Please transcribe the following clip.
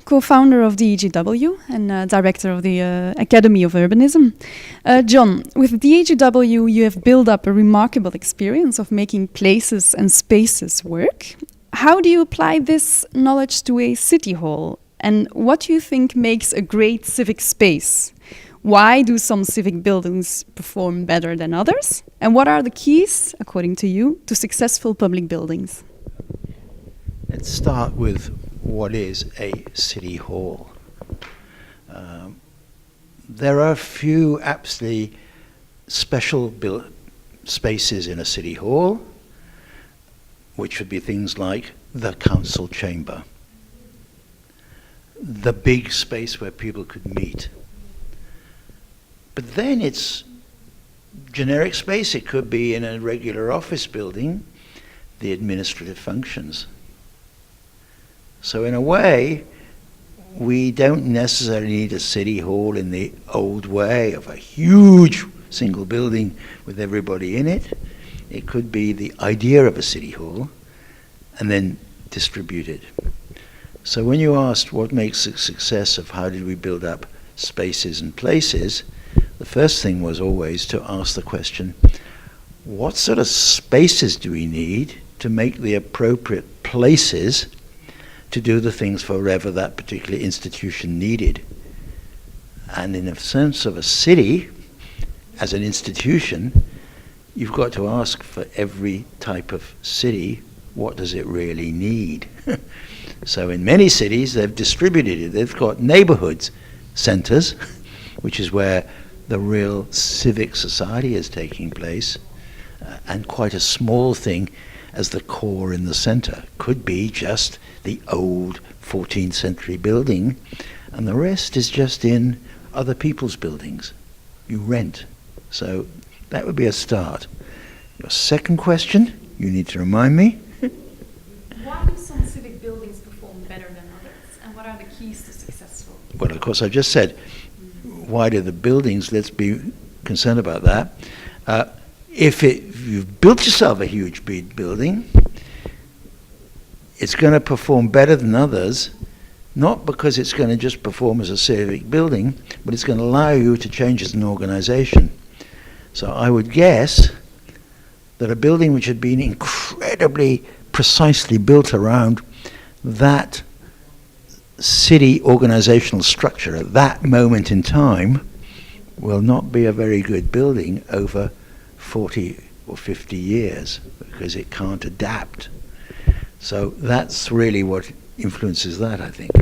co-founder of DEGW and director of the Academy of Urbanism. John, with DEGW you have built up a remarkable experience of making places and spaces work. How do you apply this knowledge to a city hall? And what do you think makes a great civic space? Why do some civic buildings perform better than others? And what are the keys, according to you, to successful public buildings? Let's start with what is a city hall. There are a few absolutely special spaces in a city hall, which would be things like the council chamber, the big space where people could meet. But then it's generic space. It could be in a regular office building, the administrative functions. So in a way, we don't necessarily need a city hall in the old way of a huge single building with everybody in it. It could be the idea of a city hall and then distributed. So when you asked what makes the success of how did we build up spaces and places, the first thing was always to ask the question, what sort of spaces do we need to make the appropriate places to do the things forever that particular institution needed? And in a sense of a city, as an institution, you've got to ask for every type of city, what does it really need? So in many cities, they've distributed it. They've got neighborhoods, centers, which is where the real civic society is taking place, and quite a small thing as the core in the center. Could be just the old 14th century building, and the rest is just in other people's buildings. You rent. So that would be a start. Your second question, you need to remind me. Why do some civic buildings perform better than others? And what are the keys to successful? Well, of course, I just said, why do the buildings, let's be concerned about that. If you've built yourself a huge big building, it's going to perform better than others, not because it's going to just perform as a civic building, but it's going to allow you to change as an organization. So I would guess that a building which had been incredibly precisely built around that city organizational structure at that moment in time will not be a very good building over 40 or 50 years because it can't adapt. So that's really what influences that, I think.